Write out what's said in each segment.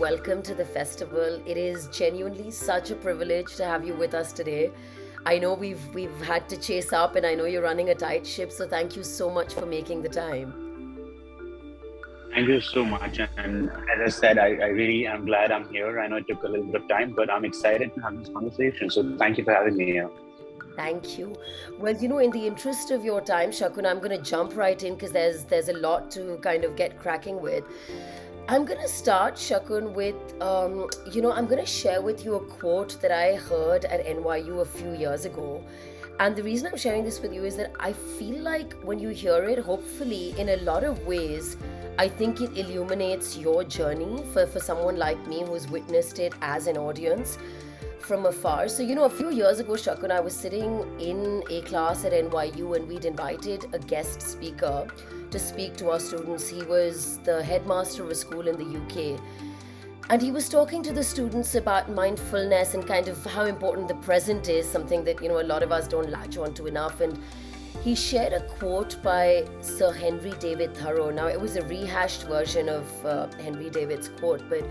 welcome to the festival. It is genuinely such a privilege to have you with us today. I know we've had to chase up, and I know you're running a tight ship, so thank you so much for making the time. Thank you so much. And as I said, I really am glad I'm here. I know it took a little bit of time, but I'm excited to have this conversation. So thank you for having me here. Thank you. Well, in the interest of your time, Shakun, I'm going to jump right in because there's a lot to kind of get cracking with. I'm going to start, Shakun, with, I'm going to share with you a quote that I heard at NYU a few years ago. And the reason I'm sharing this with you is that I feel like when you hear it, hopefully, in a lot of ways, I think it illuminates your journey for someone like me who's witnessed it as an audience from afar. So, a few years ago, Shakun, I was sitting in a class at NYU and we'd invited a guest speaker to speak to our students. He was the headmaster of a school in the UK. And he was talking to the students about mindfulness and kind of how important the present is, something that, a lot of us don't latch onto enough. And he shared a quote by Sir Henry David Thoreau. Now, it was a rehashed version of Henry David's quote, but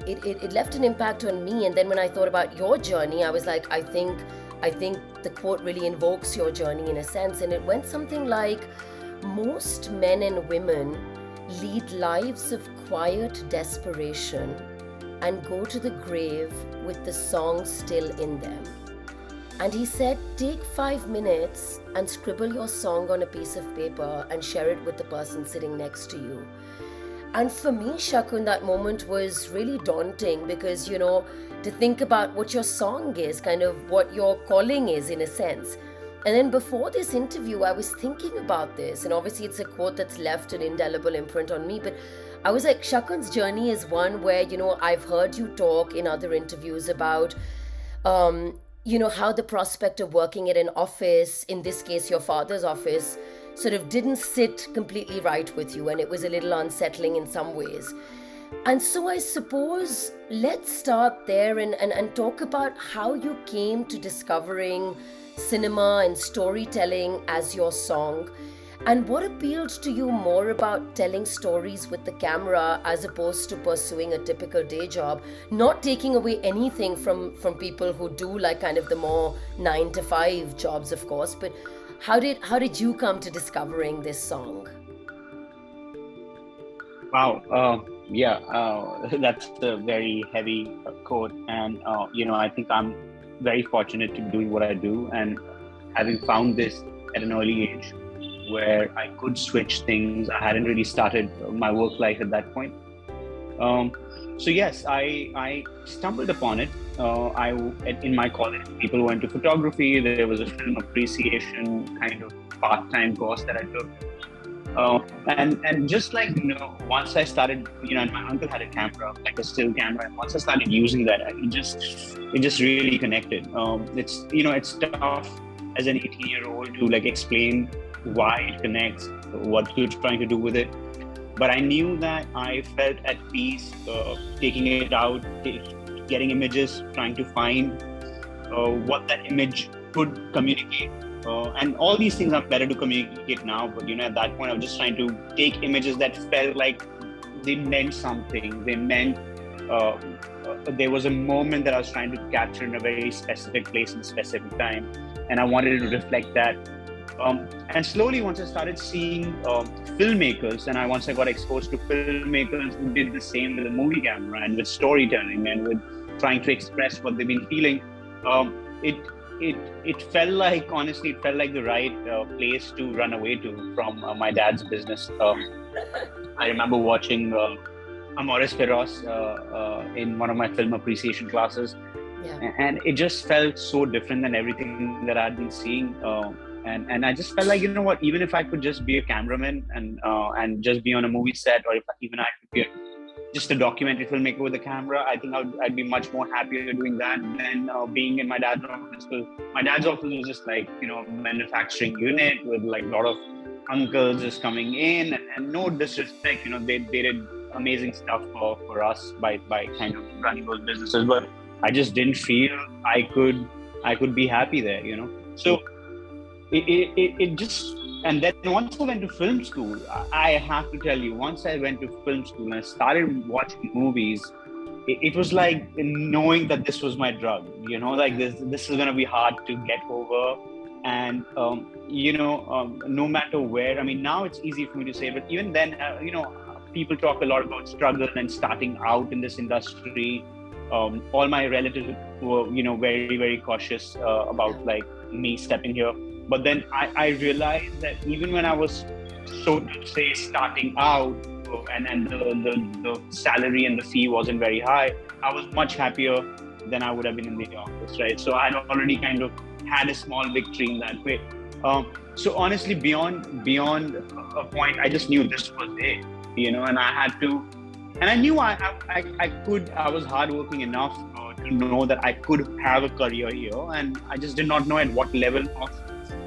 it left an impact on me. And then when I thought about your journey, I was like, I think the quote really invokes your journey in a sense. And it went something like, most men and women lead lives of quiet desperation and go to the grave with the song still in them. And he said, take 5 minutes and scribble your song on a piece of paper and share it with the person sitting next to you. And for me, Shakun, that moment was really daunting because, to think about what your song is, kind of what your calling is in a sense. And then before this interview, I was thinking about this, and obviously it's a quote that's left an indelible imprint on me, but I was like, Shakun's journey is one where, I've heard you talk in other interviews about, how the prospect of working at an office, in this case, your father's office, sort of didn't sit completely right with you, and it was a little unsettling in some ways. And so I suppose let's start there and talk about how you came to discovering cinema and storytelling as your song, and what appealed to you more about telling stories with the camera as opposed to pursuing a typical day job, not taking away anything from people who do like kind of the more 9-to-5 jobs, of course, but how did you come to discovering this song? Wow. That's a very heavy quote. And, I think I'm very fortunate to be doing what I do and having found this at an early age where I could switch things. I hadn't really started my work life at that point. So yes, I stumbled upon it. In my college, people went to photography. There was a film appreciation kind of part-time course that I took. And just like, once I started, and my uncle had a camera, like a still camera, and once I started using that, it just really connected. It's tough as an 18-year-old to like explain why it connects, what you're trying to do with it. But I knew that I felt at peace taking it out, getting images, trying to find what that image could communicate. And all these things are better to communicate now, but at that point I was just trying to take images that felt like they meant something. They meant there was a moment that I was trying to capture in a very specific place and specific time, and I wanted to reflect that. And slowly, once I started seeing filmmakers, and once I got exposed to filmmakers who did the same with a movie camera and with storytelling and with trying to express what they've been feeling, it felt like, honestly, it felt like the right place to run away to from my dad's business. I remember watching Amores Feroz in one of my film appreciation classes. Yeah. And it just felt so different than everything that I'd been seeing. And I just felt like, even if I could just be a cameraman and just be on a movie set, or if even I could be just a documentary filmmaker with a camera, I think I'd be much more happier doing that than being in my dad's office. Because my dad's office was just like, manufacturing unit with like a lot of uncles just coming in, and no disrespect, they did amazing stuff for us by kind of running those businesses, but I just didn't feel I could be happy there, So it just, and then once I went to film school, I have to tell you, once I went to film school and I started watching movies, it was like knowing that this was my drug, like this is going to be hard to get over. And no matter where, I mean, now it's easy for me to say, but even then, people talk a lot about struggle and starting out in this industry. All my relatives were, very, very cautious about like me stepping here. But then I realized that even when I was, so to say, starting out, and the salary and the fee wasn't very high, I was much happier than I would have been in the office, right? So I had already kind of had a small victory in that way. So honestly, beyond a point, I just knew this was it, and I had to, and I knew I could. I was hardworking enough to know that I could have a career here, and I just did not know at what level of,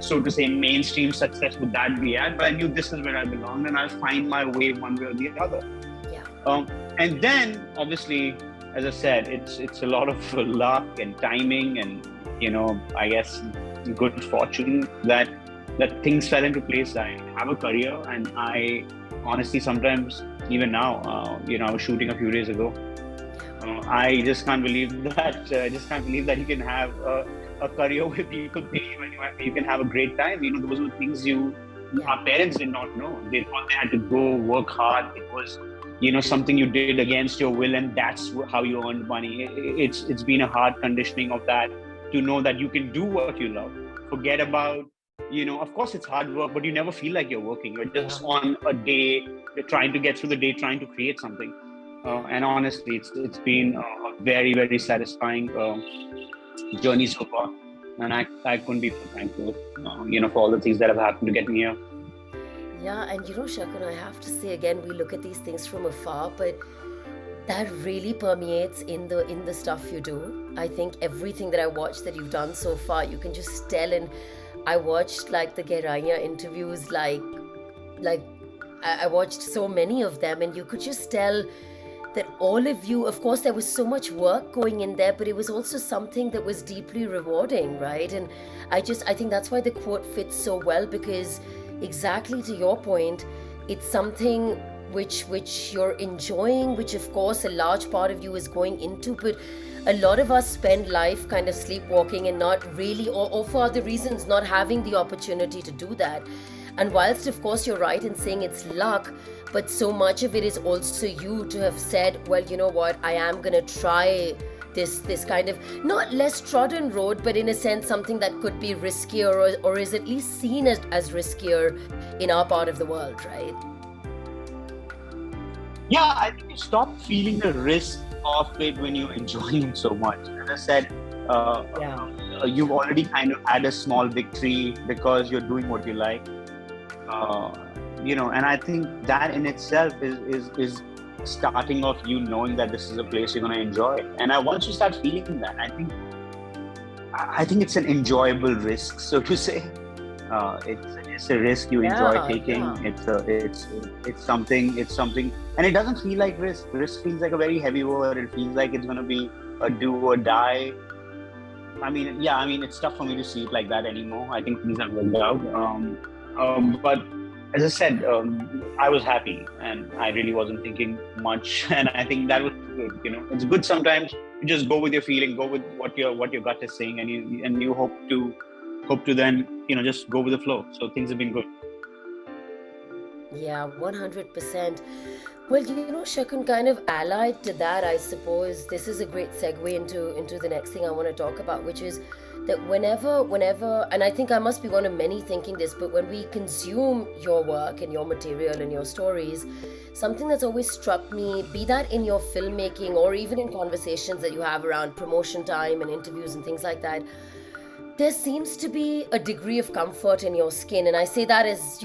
so to say, mainstream success would that be at. But I knew this is where I belonged, and I'll find my way one way or the other. Yeah. And then, obviously, as I said, it's a lot of luck and timing, and I guess good fortune that things fell into place. I have a career, and I honestly sometimes, even now, I was shooting a few days ago. I just can't believe that. You can have a career where people pay you and you can have a great time. Those were things our parents did not know. They thought they had to go work hard. It was, something you did against your will, and that's how you earned money. It's been a hard conditioning of that, to know that you can do what you love. Forget about, of course it's hard work, but you never feel like you're working. You're just on a day, you're trying to get through the day, trying to create something. And honestly, it's been a very, very satisfying journey so far. And I couldn't be more thankful, for all the things that have happened to get me here. Yeah, and Shakun, I have to say again, we look at these things from afar, but that really permeates in the stuff you do. I think everything that I watched that you've done so far, you can just tell. And I watched like the Gehraiyaan interviews, like I watched so many of them, and you could just tell that all of you, of course, there was so much work going in there, but it was also something that was deeply rewarding, right? And I think that's why the quote fits so well, because exactly to your point, it's something which you're enjoying, which of course a large part of you is going into, but a lot of us spend life kind of sleepwalking and not really, or for other reasons, not having the opportunity to do that. And whilst of course you're right in saying it's luck, but so much of it is also you to have said, well, you know what, I am gonna try this kind of not less trodden road, but in a sense something that could be riskier, or is at least seen as riskier in our part of the world, right? Yeah, I think you stop feeling the risk of it when you're enjoying it so much. As I said, you've already kind of had a small victory because you're doing what you like. And I think that in itself is starting off, knowing that this is a place you're going to enjoy. And once you start feeling that, I think it's an enjoyable risk, so to say. It's a risk you enjoy taking. It's something, and it doesn't feel like risk. Risk feels like a very heavy word. It feels like it's going to be a do or die. I mean, it's tough for me to see it like that anymore. I think things have worked out. But as I said, I was happy, and I really wasn't thinking much. And I think that was good. It's good sometimes to just go with your feeling, go with what your gut is saying, and you hope to then just go with the flow. So things have been good. Yeah, 100%. Well, Shakun, kind of allied to that, I suppose this is a great segue into the next thing I want to talk about, which is that whenever, and I think I must be one of many thinking this, but when we consume your work and your material and your stories, something that's always struck me, be that in your filmmaking or even in conversations that you have around promotion time and interviews and things like that, there seems to be a degree of comfort in your skin. And I say that as,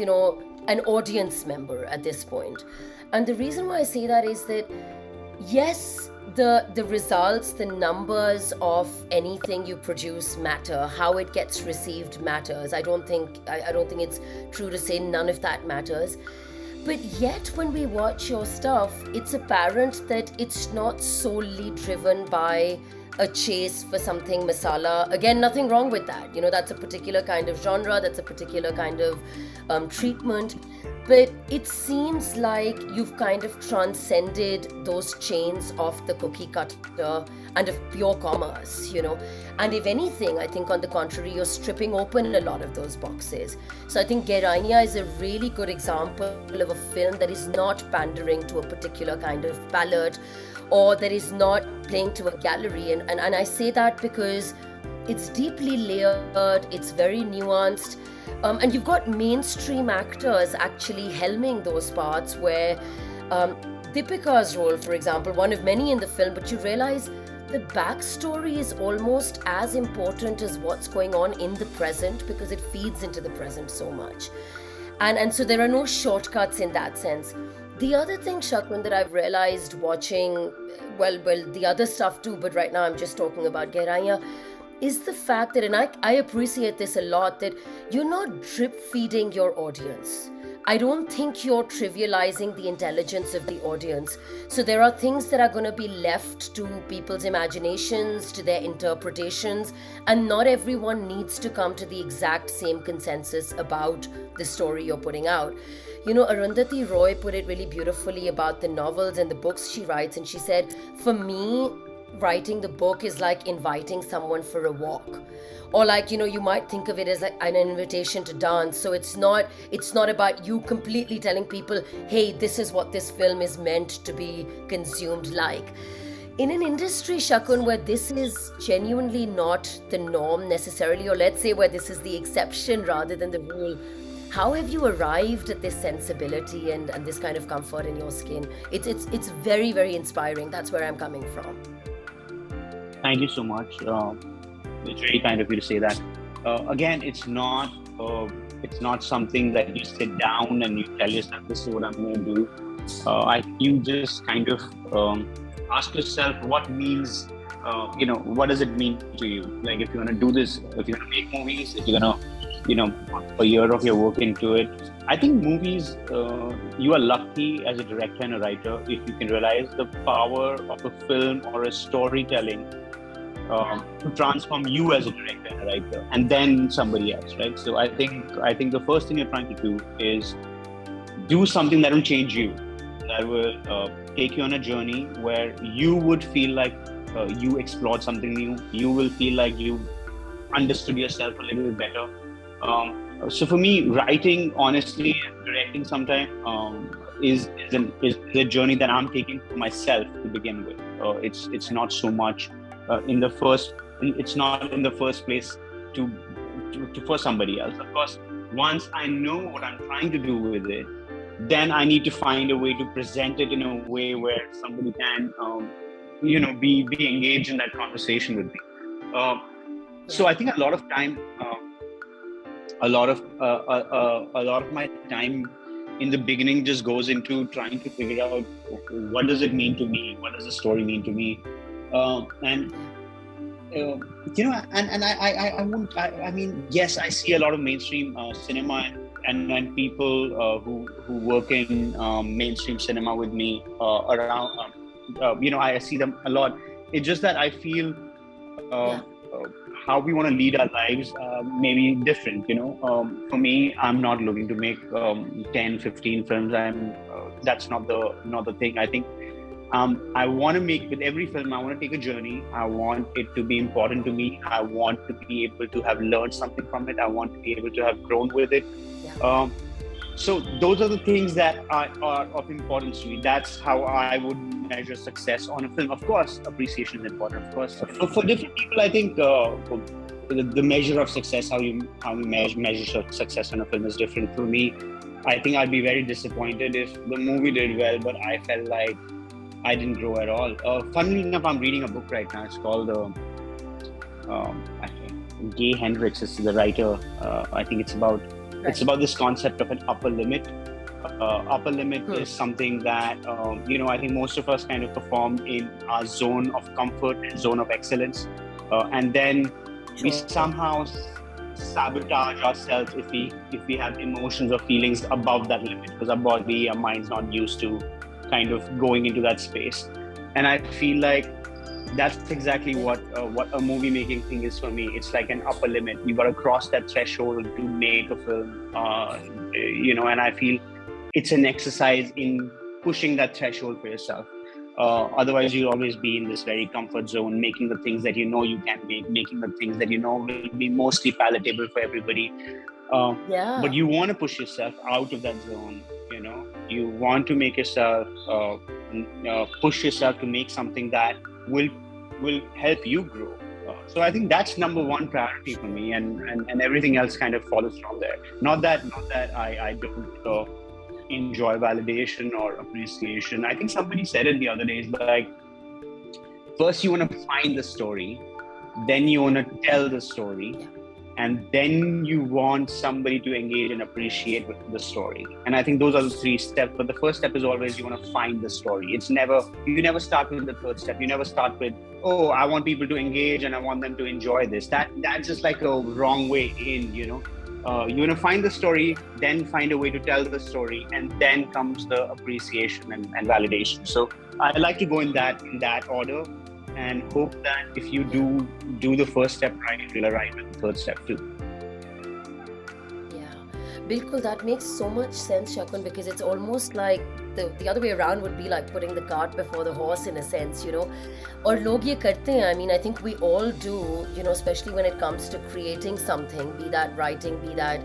an audience member at this point. And the reason why I say that is that, yes, the results, the numbers of anything you produce matter. How it gets received matters. I don't think it's true to say none of that matters. But yet, when we watch your stuff, it's apparent that it's not solely driven by a chase for something masala. Again, nothing wrong with that. That's a particular kind of genre, that's a particular kind of treatment. But it seems like you've kind of transcended those chains of the cookie cutter and of pure commerce, you know. And if anything, I think on the contrary, you're stripping open a lot of those boxes. So I think Gehraiyaan is a really good example of a film that is not pandering to a particular kind of palette, or that is not playing to a gallery. And I say that because it's deeply layered, it's very nuanced, and you've got mainstream actors actually helming those parts where Deepika's role, for example, one of many in the film, but you realize the backstory is almost as important as what's going on in the present because it feeds into the present so much. And so there are no shortcuts in that sense. The other thing, Shakun, that I've realized watching, well, the other stuff too, but right now I'm just talking about Gehraiyaan, is the fact that, and I appreciate this a lot, that you're not drip feeding your audience. I don't think you're trivializing the intelligence of the audience. So there are things that are going to be left to people's imaginations, to their interpretations, and not everyone needs to come to the exact same consensus about the story you're putting out. You know, Arundhati Roy put it really beautifully about the novels and the books she writes, and she said, for me, writing the book is like inviting someone for a walk, or like, you know, you might think of it as like an invitation to dance. So it's not about you completely telling people, hey, this is what this film is meant to be consumed like. In an industry, Shakun, where this is genuinely not the norm necessarily, or let's say where this is the exception rather than the rule, how have you arrived at this sensibility and this kind of comfort in your skin? It's very, very inspiring. That's where I'm coming from. Thank you so much. It's very kind of you to say that. Again, it's not something that you sit down and you tell yourself, this is what I'm going to do. You just kind of ask yourself what means, what does it mean to you? Like, if you're going to do this, if you're going to make movies, if you're going to, put a year of your work into it. I think movies, you are lucky as a director and a writer if you can realize the power of a film or a storytelling to transform you as a director and a writer, and then somebody else, right? So I think the first thing you're trying to do is do something that will change you, that will take you on a journey where you would feel like you explored something new. You will feel like you understood yourself a little bit better. So for me, writing, honestly, directing sometimes is a journey that I'm taking for myself to begin with. It's not so much it's not in the first place to for somebody else. Of course, once I know what I'm trying to do with it, then I need to find a way to present it in a way where somebody can be engaged in that conversation with me. So I think a lot of time. A lot of my time in the beginning just goes into trying to figure out what does it mean to me, what does the story mean to me, I mean, yes, I see a lot of mainstream cinema and people who work in mainstream cinema with me around. I see them a lot. It's just that I feel. How we want to lead our lives may be different, for me, I'm not looking to make 10, 15 films. That's not the thing. I think I want to make, with every film, I want to take a journey. I want it to be important to me. I want to be able to have learned something from it. I want to be able to have grown with it. So those are the things that are of importance to me. That's how I would measure success on a film. Of course, appreciation is important. Of course, for different people, I think the measure of success, how you measure success on a film is different. For me, I think I'd be very disappointed if the movie did well, but I felt like I didn't grow at all. Funnily enough, I'm reading a book right now. It's called I think Gay Hendricks is the writer. I think it's about this concept of an upper limit. Upper limit is something that, I think most of us kind of perform in our zone of comfort and zone of excellence. And then we somehow sabotage ourselves if we have emotions or feelings above that limit, because our body, our mind's not used to kind of going into that space. And I feel like that's exactly what a movie making thing is for me. It's like an upper limit. You got to cross that threshold to make a film, and I feel it's an exercise in pushing that threshold for yourself. Otherwise, you'll always be in this very comfort zone, making the things that you know you can make, making the things that you know will be mostly palatable for everybody. But Yeah. you want to push yourself out of that zone. You want to make yourself push yourself to make something that will help you grow. So I think that's number one priority for me, and everything else kind of follows from there. Not that I don't enjoy validation or appreciation. I think somebody said it the other day. It's like, first you want to find the story, then you want to tell the story, and then you want somebody to engage and appreciate the story. And I think those are the three steps. But the first step is always you want to find the story. You never start with the third step. You never start with, oh, I want people to engage and I want them to enjoy this. That's just like a wrong way in. You want to find the story, then find a way to tell the story, and then comes the appreciation and validation. So I like to go in that order, and hope that if you do the first step right, you'll arrive at the third step too. Yeah, Bilkul, that makes so much sense, Shakun, because it's almost like the other way around would be like putting the cart before the horse in a sense, Or log ye karte hain. I mean, I think we all do, especially when it comes to creating something, be that writing, be that,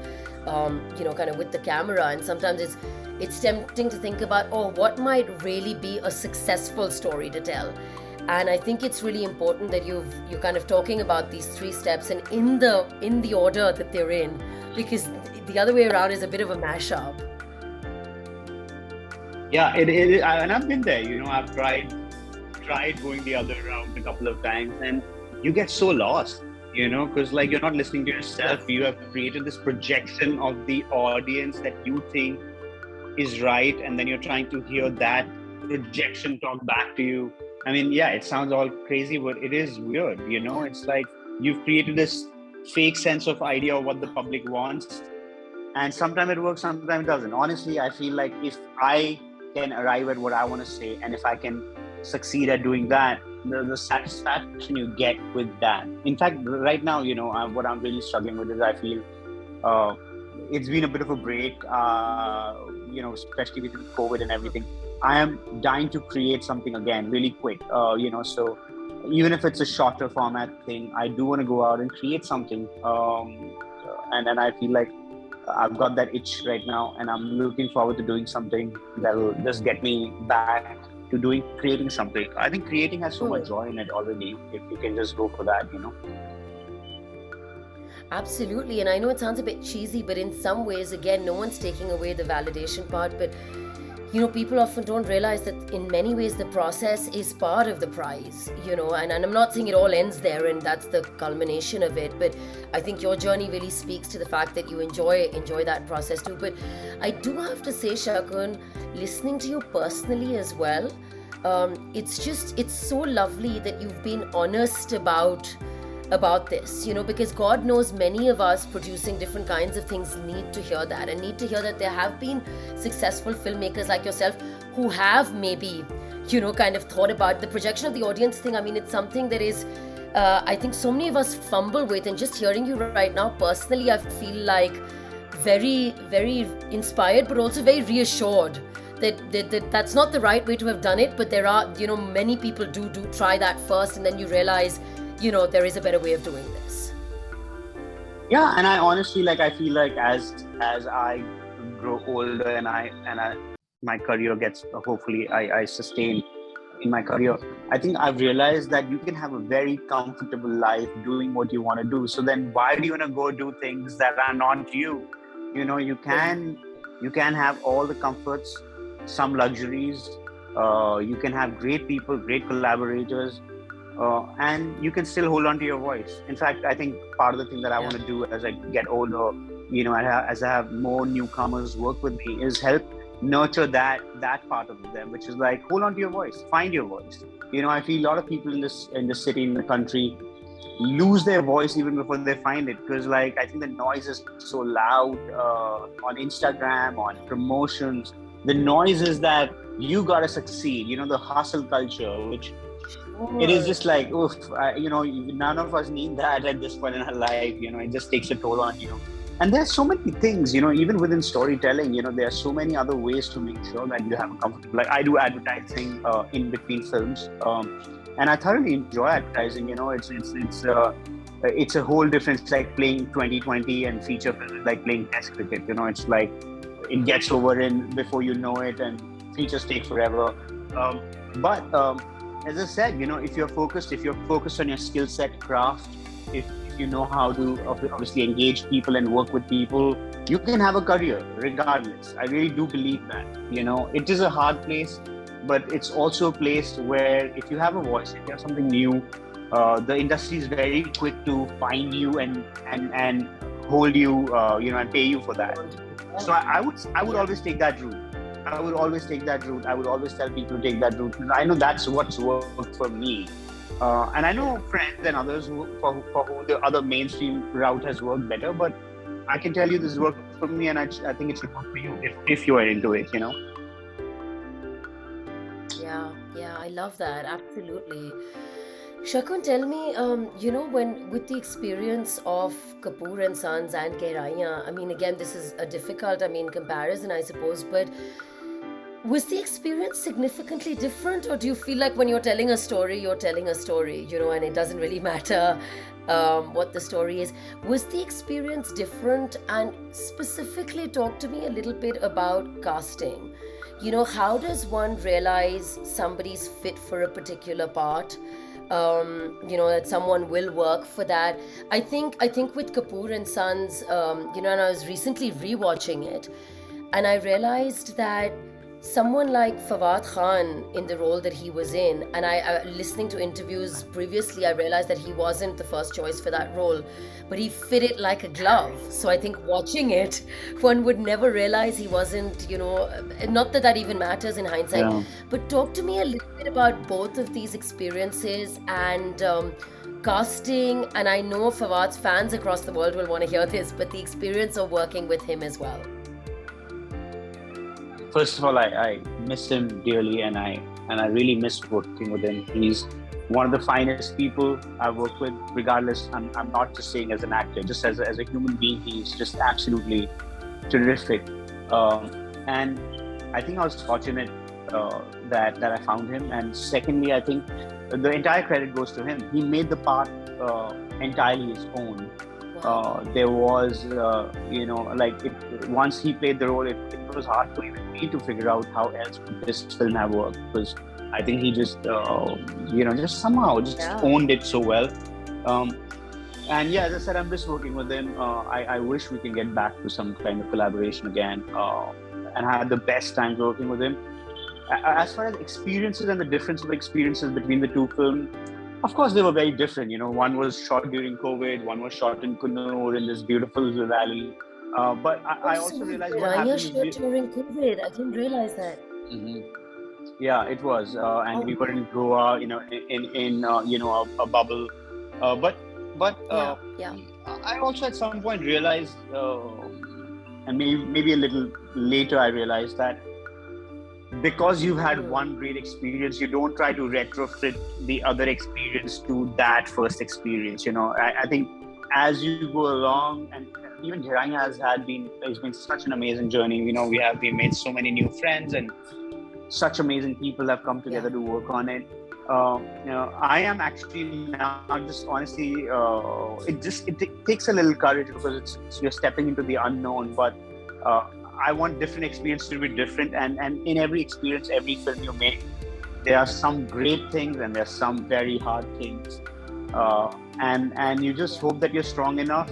kind of with the camera. And sometimes it's tempting to think about, oh, what might really be a successful story to tell. And I think it's really important that you're kind of talking about these three steps and in the order that they're in, because the other way around is a bit of a mashup. Yeah, and I've been there. I've tried going the other route a couple of times, and you get so lost. Because like you're not listening to yourself. You have created this projection of the audience that you think is right, and then you're trying to hear that projection talk back to you. I mean, yeah, it sounds all crazy, but it is weird, It's like you've created this fake sense of idea of what the public wants, and sometimes it works, sometimes it doesn't. Honestly, I feel like if I can arrive at what I want to say, and if I can succeed at doing that, the satisfaction you get with that. In fact, right now, what I'm really struggling with is I feel it's been a bit of a break, especially with COVID and everything. I am dying to create something again really quick, so even if it's a shorter format thing, I do want to go out and create something. And I feel like I've got that itch right now, and I'm looking forward to doing something that will just get me back to creating something. I think creating has so much joy in it already, if you can just go for that, Absolutely. And I know it sounds a bit cheesy, but in some ways, again, no one's taking away the validation part, but people often don't realize that in many ways the process is part of the prize, and I'm not saying it all ends there and that's the culmination of it, but I think your journey really speaks to the fact that you enjoy that process too. But I do have to say, Shakun, listening to you personally as well, it's so lovely that you've been honest about this, because God knows many of us producing different kinds of things need to hear that, and need to hear that there have been successful filmmakers like yourself who have maybe, kind of thought about the projection of the audience thing. I mean, it's something that is, I think so many of us fumble with, and just hearing you right now, personally, I feel like very, very inspired, but also very reassured that's not the right way to have done it, but there are, many people do try that first, and then you realize, there is a better way of doing this. Yeah, and I honestly, I feel like as I grow older and my career gets, hopefully I sustain in my career, I think I've realized that you can have a very comfortable life doing what you want to do. So then why do you want to go do things that are not you? You can have all the comforts, some luxuries, you can have great people, great collaborators, and you can still hold on to your voice. In fact, I think part of the thing that I want to do as I get older, as I have more newcomers work with me, is help nurture that part of them, which is like, hold on to your voice, find your voice. I feel a lot of people in this city, in the country, lose their voice even before they find it, because I think the noise is so loud on Instagram, on promotions. The noise is that you gotta succeed, the hustle culture, which it is just like, oof, none of us need that at this point in our life. It just takes a toll on you. And there's so many things, even within storytelling, there are so many other ways to make sure that you have a comfortable, like I do advertising in between films, and I thoroughly enjoy advertising. It's a whole difference. It's like playing 2020, and feature film is like playing test cricket. It's like it gets over in before you know it, and features take forever. But as I said, if you're focused on your skill set, craft, if you know how to obviously engage people and work with people, you can have a career regardless. I really do believe that. It is a hard place, but it's also a place where if you have a voice, if you have something new, the industry is very quick to find you and hold you, and pay you for that. So I would always take that route. I would always tell people to take that route, because I know that's what's worked for me. And I know friends and others for who the other mainstream route has worked better, but I can tell you this worked for me, and I think it should work for you if you are into it. Yeah, I love that. Absolutely. Shakun, tell me, when with the experience of Kapoor and Sons and Gehraiyaan, I mean, again, this is a difficult, comparison, I suppose, but was the experience significantly different, or do you feel like when you're telling a story, and it doesn't really matter what the story is? Was the experience different? And specifically, talk to me a little bit about casting. How does one realize somebody's fit for a particular part? That someone will work for that. I think with Kapoor and Sons, and I was recently rewatching it, and I realized that someone like Fawad Khan in the role that he was in, and I listening to interviews previously, I realized that he wasn't the first choice for that role, but he fit it like a glove. So I think watching it, one would never realize he wasn't, not that that even matters in hindsight. Yeah. But talk to me a little bit about both of these experiences and casting. And I know Fawad's fans across the world will want to hear this, but the experience of working with him as well. First of all, I miss him dearly, and I really miss working with him. He's one of the finest people I've worked with. Regardless, I'm not just saying as an actor, just as a human being, he's just absolutely terrific. And I think I was fortunate that I found him. And secondly, I think the entire credit goes to him. He made the part entirely his own. There was, once he played the role, it was hard for even me to figure out how else could this film have worked, because I think he just, just somehow just Yeah. owned it so well. And yeah, as I said, I'm just working with him. I wish we can get back to some kind of collaboration again, and I had the best time working with him. As far as experiences and the difference of experiences between the two films, of course, they were very different. One was shot during COVID, one was shot in Kannur in this beautiful valley. But I Oh, so also was realized what Gehraiyaan happens shot during COVID? I didn't realize that. Mhm. Yeah, it was, and Oh, we were in Goa, in a bubble. But yeah. I also at some point realized, and maybe a little later, I realized that because you've had Hmm. one great experience, you don't try to retrofit the other experience to that first experience. I think as you go along, and even Gehraiyaan has been such an amazing journey. We made so many new friends, and such amazing people have come together Yeah. to work on it. I am actually now just honestly, it takes a little courage, because you're stepping into the unknown, but I want different experiences to be different, and in every experience, every film you make, there are some great things and there are some very hard things, and you just Yeah. hope that you're strong enough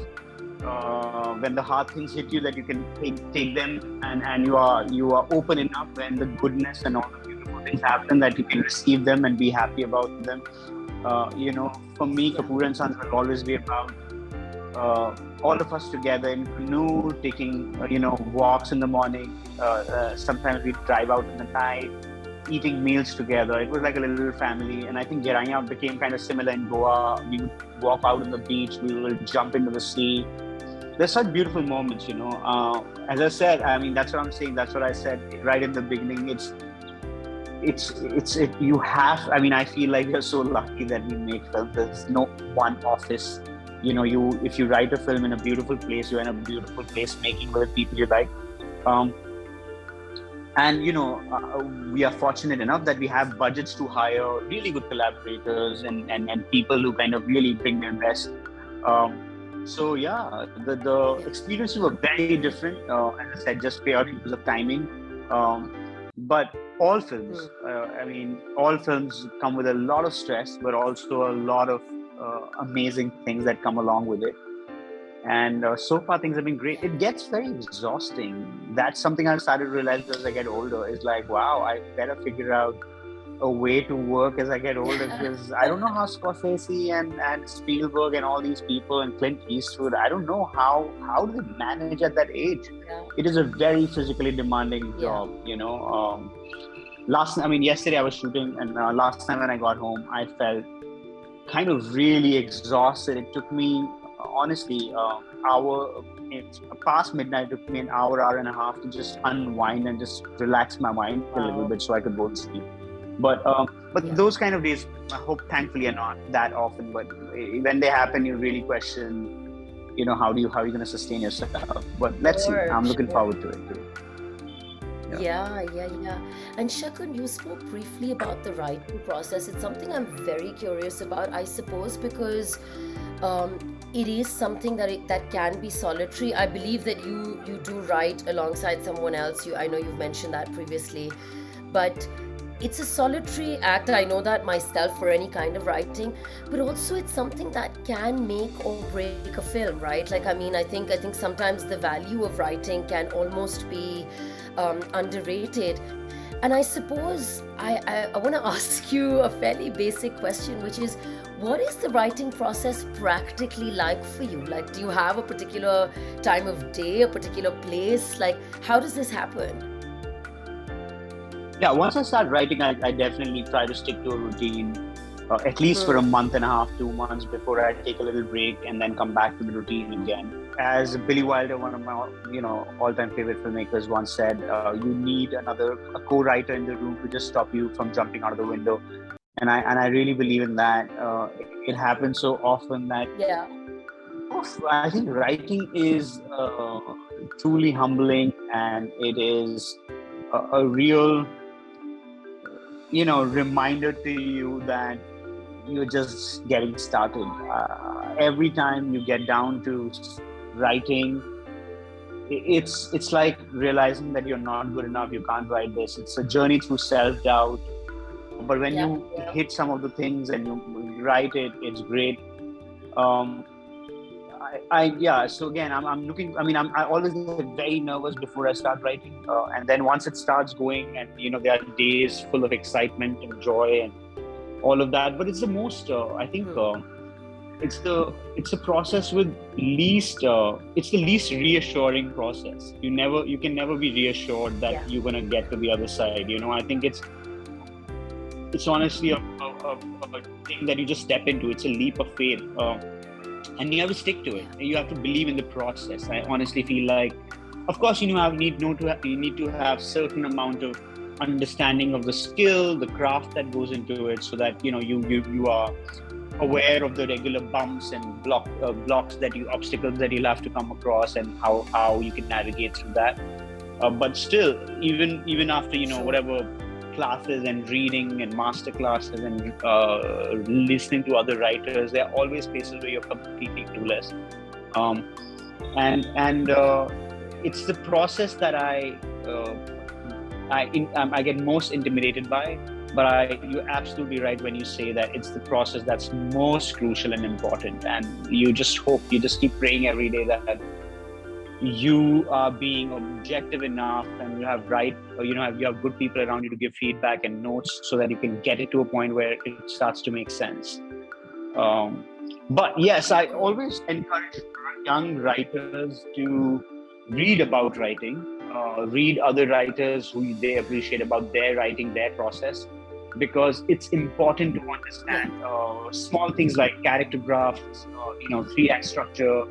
when the hard things hit you, that you can take them, and you are open enough when the goodness and all the beautiful things happen, that you can receive them and be happy about them. For me, Yeah. Kapoor and Sons will always be about all of us together in canoe, taking walks in the morning. Sometimes we drive out in the night, eating meals together. It was like a little family, and I think Gehraiyaan became kind of similar in Goa. We would walk out on the beach, we would jump into the sea. There's such beautiful moments. As I said, I mean, that's what I'm saying. That's what I said right in the beginning. You have. I mean, I feel like we're so lucky that we make films. There's no one office you if you write a film in a beautiful place, you're in a beautiful place making with people you like. Um, and we are fortunate enough that we have budgets to hire really good collaborators and people who kind of really bring their best. So yeah, the Yeah. experiences were very different, as I said, just purely because of timing. Um, but all films, I mean, all films come with a lot of stress, but also a lot of amazing things that come along with it. And so far, things have been great. Yeah. It gets very exhausting. That's something I've started to realize as I get older. Is like, wow, I better figure out a way to work as I get older, because I don't know how Scorsese and Spielberg and all these people and Clint Eastwood, I don't know how do they manage at that age. Yeah. It is a very physically demanding job, yesterday I was shooting, and last time when I got home, I felt kind of really exhausted. It took me, honestly, past midnight, it took me an hour and a half to just unwind and just relax my mind a little bit so I could go to sleep. But Yeah. those kind of days, I hope, thankfully, are not that often. But when they happen, you really question, how are you going to sustain yourself? But let's see. I'm looking forward to it too. Yeah, yeah, yeah. And Shakun, you spoke briefly about the writing process. It's something I'm very curious about, I suppose, because it is something that can be solitary. I believe that you do write alongside someone else. I know you've mentioned that previously, but it's a solitary act. I know that myself for any kind of writing, but also it's something that can make or break a film, right? Like, I think sometimes the value of writing can almost be underrated. And I suppose I want to ask you a fairly basic question, which is, what is the writing process practically like for you? Like, do you have a particular time of day, a particular place? Like, how does this happen? Yeah, once I start writing, I definitely try to stick to a routine, at least for a month and a half, 2 months, before I take a little break and then come back to the routine again. As Billy Wilder, one of my all-time favorite filmmakers, once said, you need a co-writer in the room to just stop you from jumping out of the window. And I really believe in that. It happens so often that Yeah. I think writing is truly humbling, and it is a real reminder to you that you're just getting started. Every time you get down to writing, it's like realizing that you're not good enough, you can't write this. It's a journey through self-doubt, but when you hit some of the things and you write it, it's great. So again, I'm looking. I always get very nervous before I start writing, and then once it starts going, and there are days full of excitement and joy and all of that. But it's the most. I think it's a process with least. It's the least reassuring process. You can never be reassured that you're gonna get to the other side. I think it's honestly a thing that you just step into. It's a leap of faith. And you have to stick to it. You have to believe in the process. I honestly feel like, of course, you need to have certain amount of understanding of the skill, the craft that goes into it, so that you are aware of the regular bumps and blocks obstacles that you'll have to come across, and how you can navigate through that. But still, even after whatever classes and reading and master classes and listening to other writers, there are always places where you're completely clueless, and it's the process that I get most intimidated by. But you're absolutely right when you say that it's the process that's most crucial and important, and you just keep praying every day that you are being objective enough, and you have good people around you to give feedback and notes, so that you can get it to a point where it starts to make sense. But yes, I always encourage young writers to read about writing, read other writers who they appreciate about their writing, their process, because it's important to understand small things like character drafts, 3-act structure.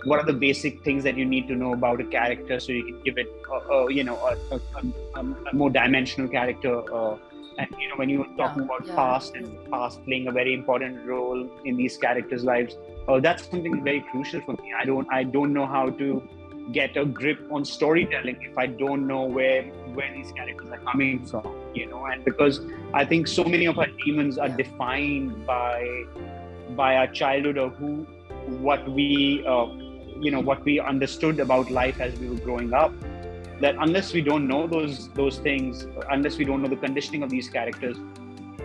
What are the basic things that you need to know about a character so you can give it a more dimensional character? And when you were Yeah, talking about yeah, past and true. past playing a very important role in these characters' lives, that's something very crucial for me. I don't know how to get a grip on storytelling if I don't know where these characters are coming from. And because I think so many of our demons are Yeah, defined by our childhood, or what we understood about life as we were growing up, that unless we don't know those things, unless we don't know the conditioning of these characters,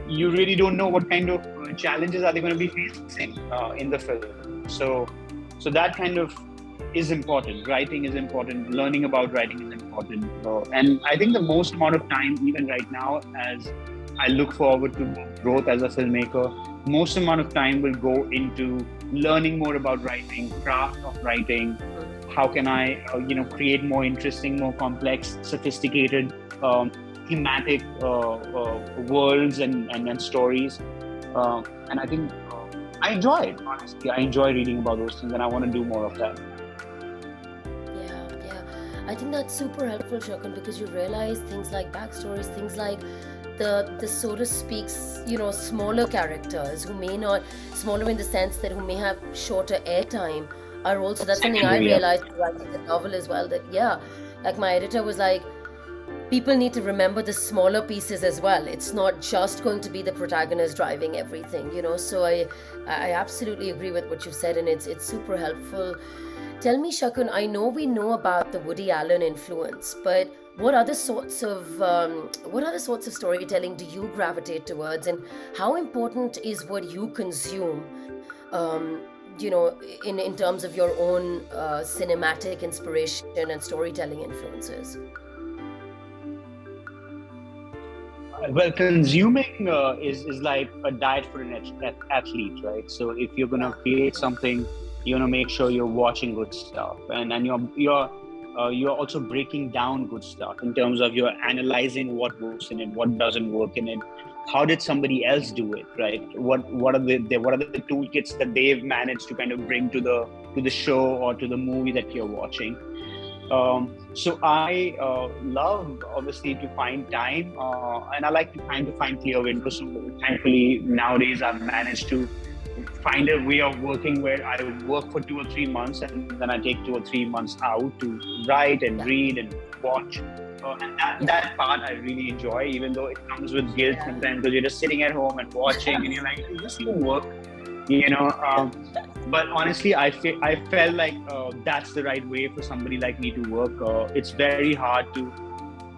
you really don't know what kind of challenges are they going to be facing in the film. So that kind of is important. Writing is important. Learning about writing is important. And I think the most amount of time, even right now, as I look forward to growth as a filmmaker, most amount of time will go into learning more about writing, craft of writing. How can I, create more interesting, more complex, sophisticated, thematic worlds and stories. And I think I enjoy it. Honestly, I enjoy reading about those things, and I want to do more of that. yeah, yeah. I think that's super helpful, Shakun, because you realize things like backstories, things like the so to speak, smaller characters who may not, smaller in the sense that who may have shorter airtime, are also, that's something I Secondary, yeah. realized writing the novel as well, that yeah, like my editor was like, people need to remember the smaller pieces as well. It's not just going to be the protagonist driving everything. So I absolutely agree with what you've said, and it's super helpful. Tell me, Shakun, I know we know about the Woody Allen influence, but what other sorts of storytelling do you gravitate towards, and how important is what you consume, um, in terms of your own cinematic inspiration and storytelling influences? Well, consuming is like a diet for an athlete, right? So if you're gonna Yeah, create yeah, something, you wanna make sure you're watching good stuff, and you're also breaking down good stuff in terms of you're analyzing what works in it, what doesn't work in it. How did somebody else do it, right? What are the toolkits that they've managed to kind of bring to the show or to the movie that you're watching? So I love, obviously, to find time, and I like to find clear windows. So thankfully nowadays I've managed to find a way of working where I work for 2 or 3 months, and then I take 2 or 3 months out to write and yeah, read and watch. And that, yeah, that part I really enjoy, even though it comes with guilt yeah. sometimes, because you're just sitting at home and watching, and you're like, is this even work? You know, but honestly, I felt like that's the right way for somebody like me to work. It's very hard to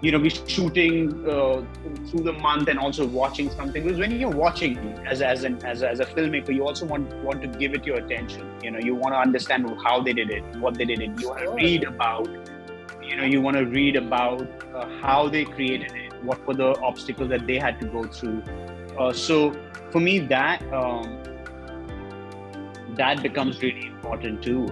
be shooting through the month and also watching something, because when you're watching as a filmmaker, you also want to give it your attention. You want to understand how they did it, what they did it. You want to Sure. read about how they created it, what were the obstacles that they had to go through. So for me, that becomes really important too.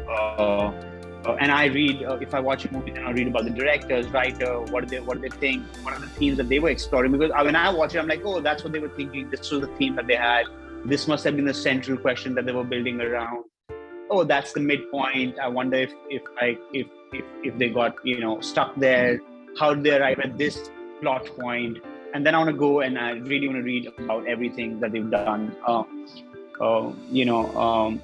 And I read, if I watch a movie, then I read about the directors, writer, what they think, what are the themes that they were exploring. Because when I watch it, I'm like, oh, that's what they were thinking. This was the theme that they had. This must have been the central question that they were building around. Oh, that's the midpoint. I wonder if they got stuck there. How did they arrive at this plot point? And then I want to go and I really want to read about everything that they've done. Uh, you know.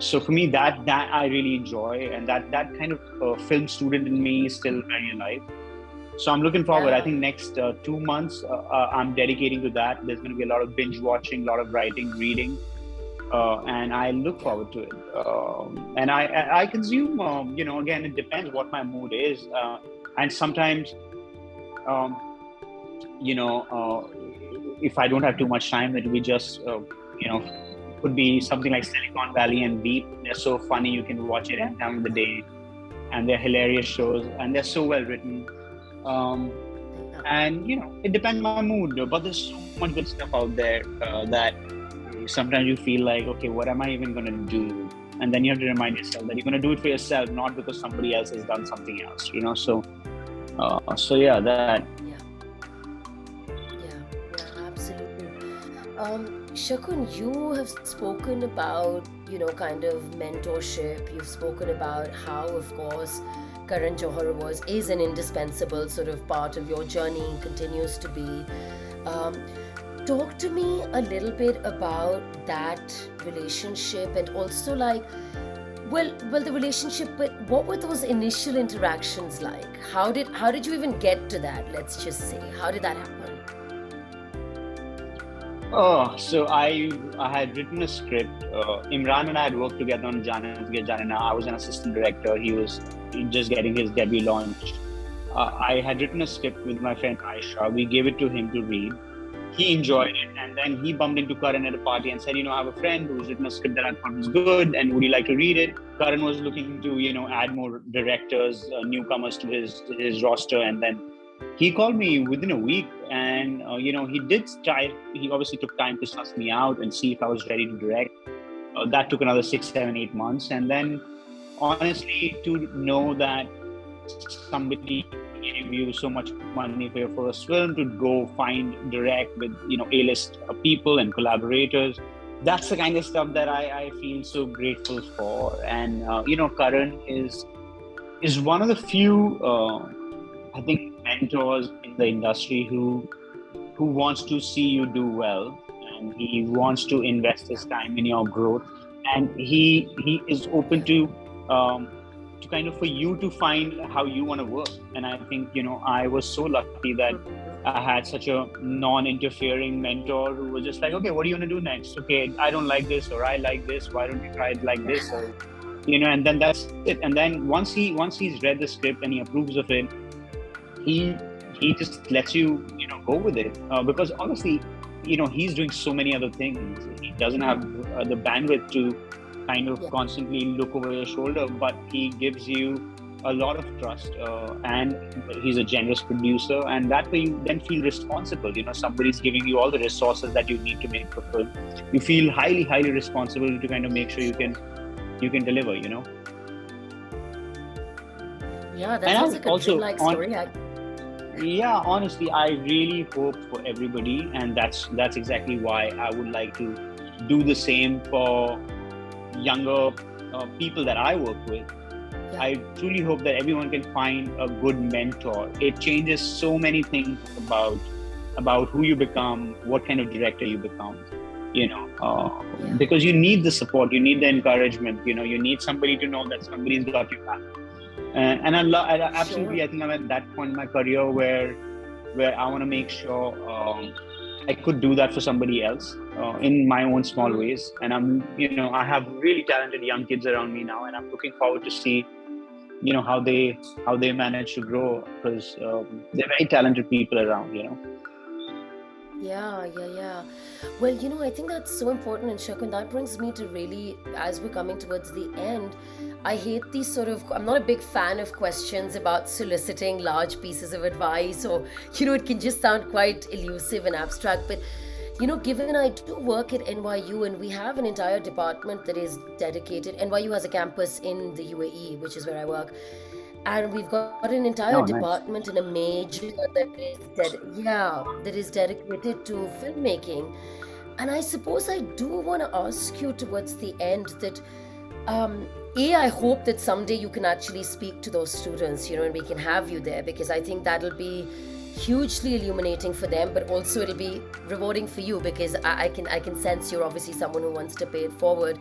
So for me, that I really enjoy, and that kind of film student in me is still very alive. So I'm looking forward. I Yeah, think next 2 months I'm dedicating to that. There's going to be a lot of binge watching, a lot of writing, reading, and I look yeah, forward to it. And I consume. Again, it depends what my mood is, and sometimes um, you know, if I don't have too much time, it will be just, could be something like Silicon Valley and Veep. They're so funny, you can watch it yeah, any time of the day, and they're hilarious shows, and they're so well written. Um, yeah. and it depends on my mood, but there's so much good stuff out there that sometimes you feel like, okay, what am I even going to do? And then you have to remind yourself that you're going to do it for yourself, not because somebody else has done something else. So yeah, that. Yeah, yeah, yeah, absolutely. Shakun, you have spoken about, kind of mentorship. You've spoken about how, of course, Karan Johar is an indispensable sort of part of your journey, continues to be. Um, Talk to me a little bit about that relationship, and also like, well, the relationship, but what were those initial interactions like? How did you even get to that? Let's just say, how did that happen? Oh, so I had written a script. Imran and I had worked together on Janana. I was an assistant director. He was just getting his debut launch. I had written a script with my friend Aisha. We gave it to him to read. He enjoyed it, and then he bumped into Karan at a party and said, "I have a friend who's written a script that I thought was good, and would you like to read it?" Karan was looking to, add more directors, newcomers to his roster, and then he called me within a week, and he did try. He obviously took time to suss me out and see if I was ready to direct. That took another 6, 7, 8 months, and then honestly, to know that somebody gave you so much money for your first film to go find direct with A-list people and collaborators, that's the kind of stuff that I feel so grateful for. And Karan is one of the few I think mentors in the industry who wants to see you do well, and he wants to invest his time in your growth, and he is open to kind of for you to find how you want to work. And I think I was so lucky that I had such a non-interfering mentor who was just like, okay, what do you want to do next? Okay, I don't like this, or I like this. Why don't you try it like this? Or and then that's it. And then once he's read the script and he approves of it, he he just lets you go with it, because honestly, he's doing so many other things. He doesn't have the bandwidth to kind of Yeah. constantly look over your shoulder, but he gives you a lot of trust, and he's a generous producer, and that way you then feel responsible. Somebody's giving you all the resources that you need to make a film. You feel highly responsible to kind of make sure you can deliver. Yeah, that And sounds I like a also dreamlike on story. Yeah, honestly, I really hope for everybody, and that's exactly why I would like to do the same for younger people that I work with. Yeah. I truly hope that everyone can find a good mentor. It changes so many things about who you become, what kind of director you become. Yeah. Because you need the support, you need the encouragement. You need somebody to know that somebody's got your back. And absolutely, Sure. I think I'm at that point in my career where I want to make sure I could do that for somebody else in my own small ways. And I have really talented young kids around me now, and I'm looking forward to see, how they manage to grow, because they're very talented people around. Yeah, yeah, yeah. Well, I think that's so important. And Shakun, that brings me to really, as we're coming towards the end, I hate these sort of, I'm not a big fan of questions about soliciting large pieces of advice, or, it can just sound quite elusive and abstract. But, given I do work at NYU, and we have an entire department that is dedicated, NYU has a campus in the UAE, which is where I work. And we've got an entire Oh, nice. department in a major that is dedicated to filmmaking. And I suppose I do want to ask you towards the end that, um, I hope that someday you can actually speak to those students, and we can have you there, because I think that'll be hugely illuminating for them, but also it'll be rewarding for you, because I can sense you're obviously someone who wants to pay it forward.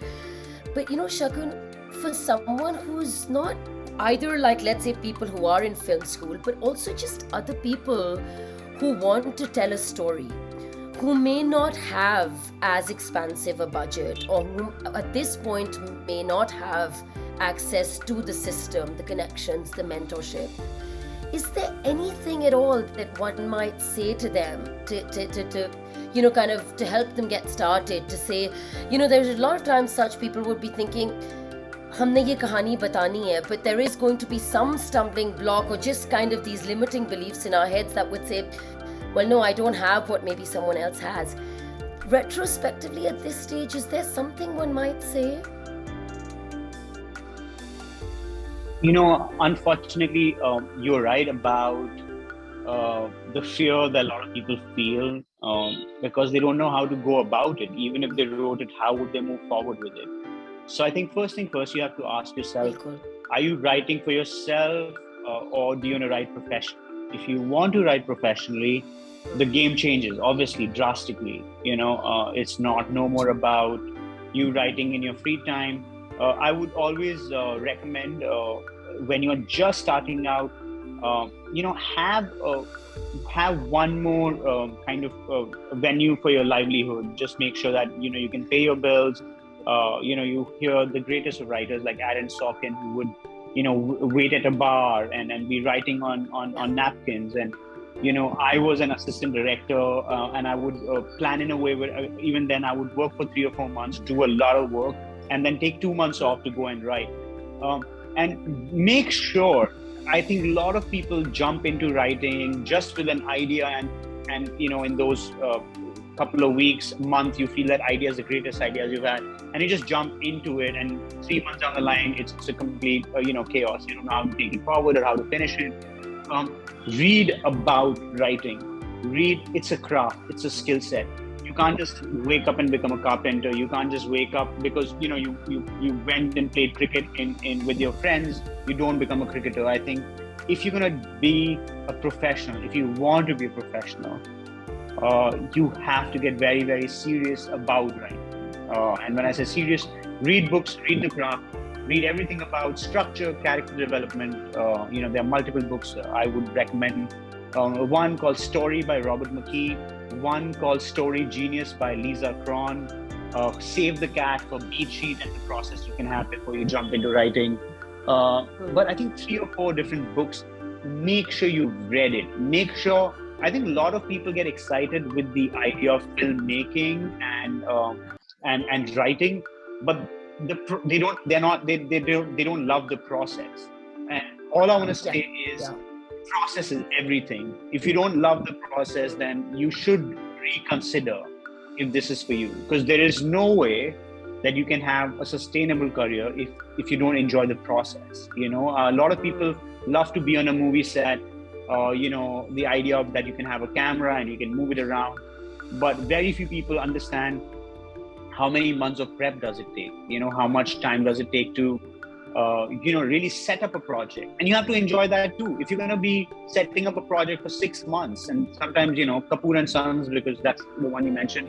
But Shakun, for someone who's not either, like, let's say, people who are in film school, but also just other people who want to tell a story, who may not have as expansive a budget, or who at this point may not have access to the system, the connections, the mentorship, is there anything at all that one might say to them to kind of to help them get started, to say, there's a lot of times such people would be thinking, हमने ये कहानी बतानी है, but there is going to be some stumbling block, or just kind of these limiting beliefs in our heads that would say, well, no, I don't have what maybe someone else has. Retrospectively, at this stage, is there something one might say? Unfortunately, you're right about the fear that a lot of people feel, because they don't know how to go about it. Even if they wrote it, how would they move forward with it? So I think first thing first, you have to ask yourself, बिल्कुल. are you writing for yourself, or do you want to write professionally? if you want to write professionally, the game changes obviously drastically. It's not no more about you writing in your free time. I would always recommend, when you're just starting out, have one more kind of venue for your livelihood. Just make sure that you can pay your bills. You hear the greatest of writers like Aaron Sorkin, who would wait at a bar and be writing on napkins. And I was an assistant director, and I would plan in a way where even then I would work for 3 or 4 months, do a lot of work, and then take 2 months off to go and write. And make sure, I think a lot of people jump into writing just with an idea, and in those couple of weeks, month, you feel that idea is the greatest ideas you've had, and you just jump into it, and 3 months down the line, it's a complete chaos. You don't know how to take it forward or how to finish it. Read about writing. It's a craft, it's a skill set. You can't just wake up and become a carpenter. You can't just wake up because you went and played cricket in with your friends. You don't become a cricketer. I think if you're gonna be a professional, if you want to be a professional, you have to get very, very serious about writing. And when I say serious, read books, read the craft, read everything about structure, character development. There are multiple books I would recommend. One called Story by Robert McKee, one called Story Genius by Lisa Cron, Save the Cat for Beat Sheet and the process you can have before you jump into writing. But I think 3 or 4 different books. Make sure you've read it. I think a lot of people get excited with the idea of filmmaking and writing, but they don't love the process. And all I want to say is, process is everything. If you don't love the process, then you should reconsider if this is for you, because there is no way that you can have a sustainable career if you don't enjoy the process. A lot of people love to be on a movie set. The idea of that you can have a camera and you can move it around, but very few people understand how many months of prep does it take. How much time does it take to really set up a project, and you have to enjoy that too. If you're going to be setting up a project for 6 months, and sometimes Kapoor and Sons, because that's the one you mentioned,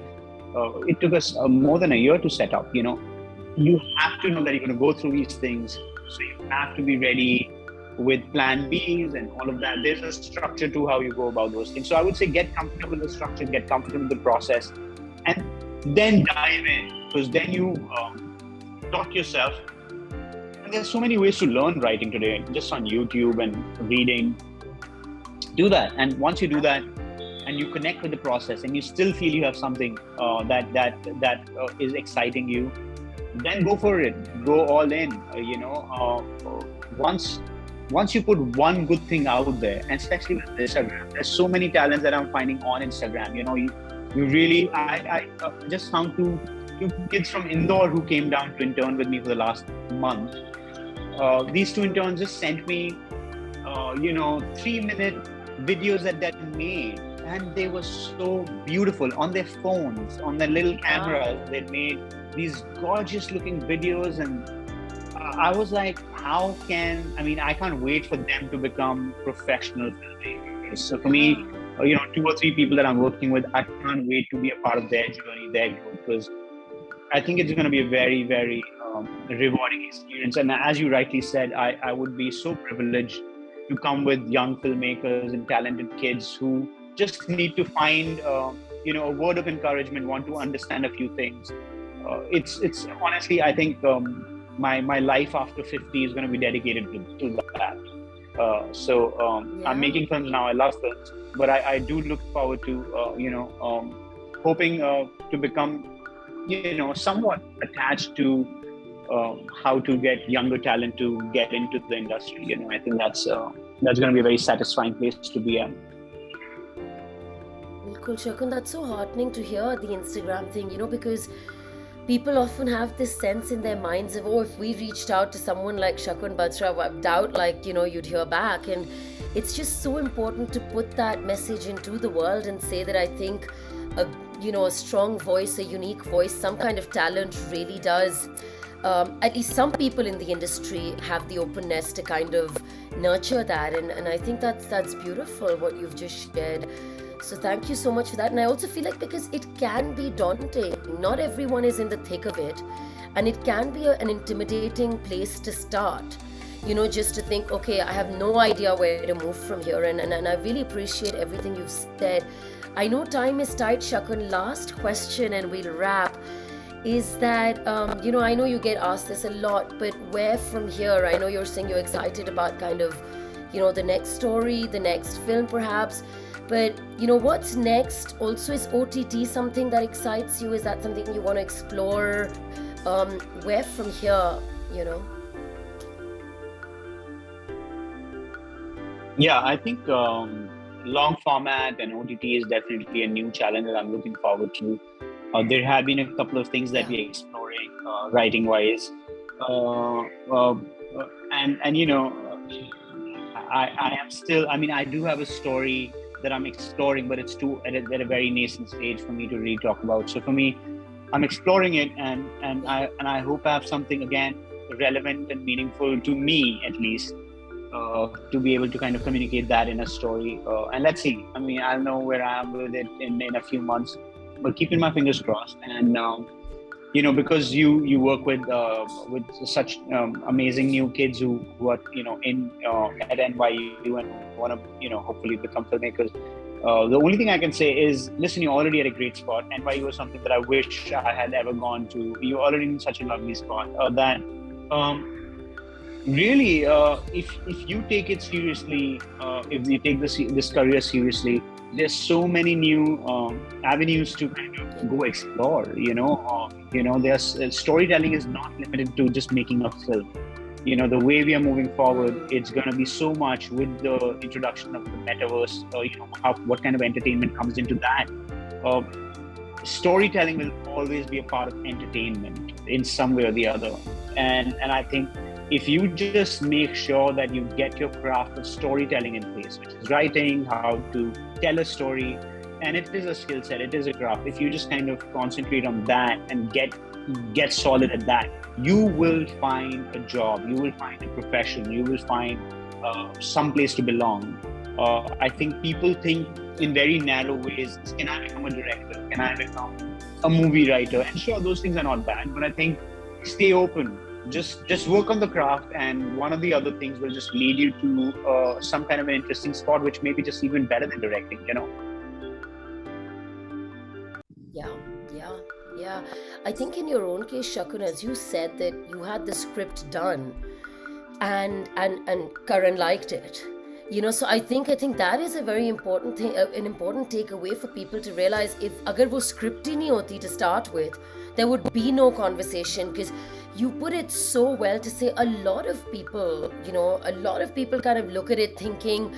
it took us more than a year to set up. You have to know that you're going to go through these things, so you have to be ready with plan Bs and all of that. There's a structure to how you go about those things. So I would say get comfortable with the structure, get comfortable with the process, and then dive in, because then you taught yourself. And there's so many ways to learn writing today, just on YouTube and reading. Do that, and once you do that, and you connect with the process, and you still feel you have something that is exciting you, then go for it. Go all in. Once you put one good thing out there, and especially with Instagram, there's so many talents that I'm finding on Instagram. You really, I just found two kids from Indore who came down to intern with me for the last month. These 2 interns just sent me, 3-minute videos that they made, and they were so beautiful on their phones, on their little cameras. They made these gorgeous looking videos, and I was like, I can't wait for them to become professional filmmakers. So for me, 2 or 3 people that I'm working with, I can't wait to be a part of their journey, their growth, because I think it's going to be a very, very rewarding experience. And as you rightly said, I would be so privileged to come with young filmmakers and talented kids who just need to find, a word of encouragement, want to understand a few things. It's honestly, I think my life after 50 is going to be dedicated to that. I'm making films now. I love films, but I do look forward to, hoping to become, somewhat attached to how to get younger talent to get into the industry. I think that's going to be a very satisfying place to be at. Cool, Shakun, that's so heartening to hear, the Instagram thing, because people often have this sense in their minds of, if we reached out to someone like Shakun Batra, I doubt you'd hear back. And it's just so important to put that message into the world and say that I think a strong voice, a unique voice, some kind of talent really does at least some people in the industry have the openness to kind of nurture that, and I think that's beautiful what you've just shared. So thank you so much for that. And I also feel like, because it can be daunting, not everyone is in the thick of it, and it can be an intimidating place to start, just to think, okay, I have no idea where to move from here. And I really appreciate everything you've said. I know time is tight, Shakun. Last question and we'll wrap. Is that, I know you get asked this a lot, but where from here? I know you're saying you're excited about kind of, the next story, the next film perhaps. But, what's next? Also, is OTT something that excites you? Is that something you want to explore? Where from here? Yeah, I think long format and OTT is definitely a new challenge that I'm looking forward to. There have been a couple of things that Yeah. we're exploring writing wise, and I am still. I mean, I do have a story that I'm exploring, but it's too at a very nascent stage for me to really talk about. So for me, I'm exploring it, and I hope I have something again relevant and meaningful to me at least, to be able to kind of communicate that in a story. And let's see. I mean, I'll know where I am with it in a few months, but keeping my fingers crossed. And because you work with such amazing new kids who are in at NYU and want to hopefully become filmmakers. The only thing I can say is, listen, you're already at a great spot. NYU was something that I wish I had ever gone to. You're already in such a lovely spot that really, if you take it seriously, if you take this career seriously, there's so many new avenues to kind of go explore. There's storytelling is not limited to just making a film. The way we are moving forward, it's going to be so much with the introduction of the metaverse. What kind of entertainment comes into that. Storytelling will always be a part of entertainment in some way or the other, and I think if you just make sure that you get your craft of storytelling in place, which is writing, how to tell a story, and it is a skill set, it is a craft. If you just kind of concentrate on that and get solid at that, you will find a job, you will find a profession, you will find some place to belong. I think people think in very narrow ways. Can I become a director? Can I become a movie writer? And sure, those things are not bad, but I think stay open. Just work on the craft, and one of the other things will just lead you to some kind of an interesting spot, which may be just even better than directing. Yeah. I think in your own case, Shakun, as you said that you had the script done, and Karan liked it. So I think that is a very important thing, an important takeaway for people to realize. If agar wo script hi nahi hoti to start with, there would be no conversation, because you put it so well to say a lot of people kind of look at it thinking,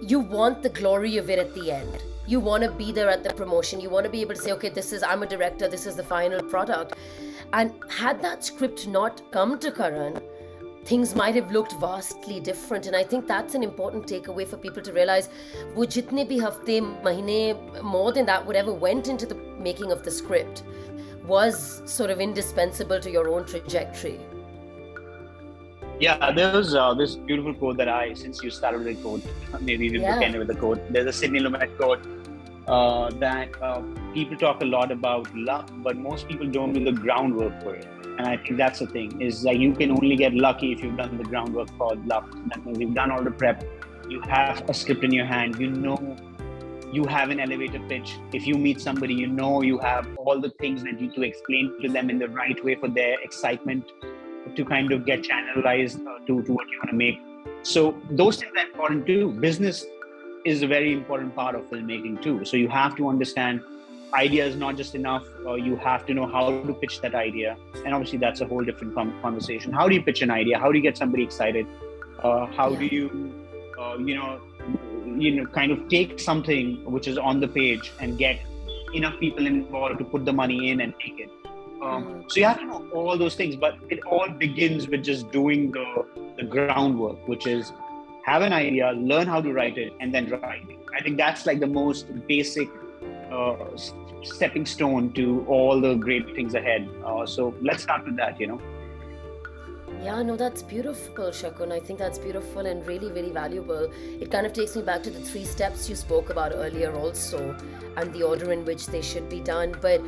you want the glory of it at the end. You want to be there at the promotion. You want to be able to say, okay, I'm a director, this is the final product. And had that script not come to Karan, things might have looked vastly different. And I think that's an important takeaway for people to realize. Wo jitne bhi hafte, mahine, more than that, whatever went into the making of the script was sort of indispensable to your own trajectory. Yeah, there was this beautiful quote that since you started with a quote, maybe we bookend with a quote. There's a Sidney Lumet quote that people talk a lot about luck, but most people don't do the groundwork for it. And I think that's the thing, is like you can only get lucky if you've done the groundwork called luck. That means you've done all the prep, you have a script in your hand, you have an elevator pitch. If you meet somebody, you have all the things that you need to explain to them in the right way for their excitement to kind of get channelized to what you want to make. So those things are important too. Business is a very important part of filmmaking too. So you have to understand idea is not just enough. You have to know how to pitch that idea. And obviously that's a whole different conversation. How do you pitch an idea? How do you get somebody excited? How do you, kind of take something which is on the page and get enough people involved to put the money in and take it. So you have to know all those things, but it all begins with just doing the groundwork, which is have an idea, learn how to write it, and then write it. I think that's like the most basic stepping stone to all the great things ahead. So let's start with that. Yeah, no, that's beautiful, Shakun. I think that's beautiful and really, really valuable. It kind of takes me back to the three steps you spoke about earlier, also, and the order in which they should be done. But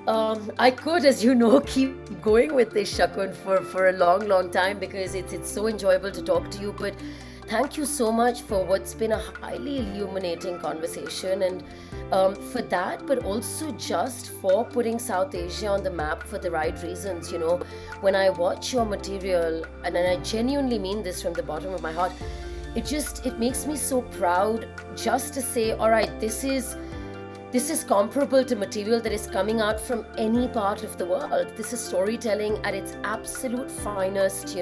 I could, as you know, keep going with this, Shakun, for a long, long time because it's so enjoyable to talk to you. But thank you so much for what's been a highly illuminating conversation, and for that, but also just for putting South Asia on the map for the right reasons. When I watch your material, and I genuinely mean this from the bottom of my heart, it makes me so proud just to say, all right, this is comparable to material that is coming out from any part of the world. This is storytelling at its absolute finest,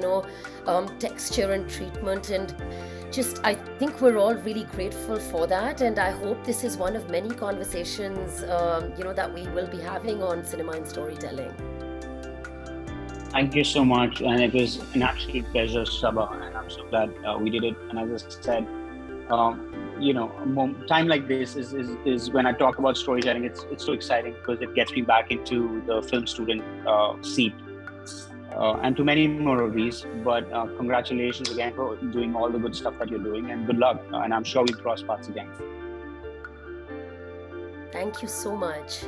texture and treatment. And just, I think we're all really grateful for that. And I hope this is one of many conversations, that we will be having on cinema and storytelling. Thank you so much. And it was an absolute pleasure, Saba. And I'm so glad we did it. And as I said, time like this is when I talk about storytelling. It's so exciting because it gets me back into the film student seat, and to many more of these. But congratulations again for doing all the good stuff that you're doing, and good luck. And I'm sure we'll cross paths again. Thank you so much.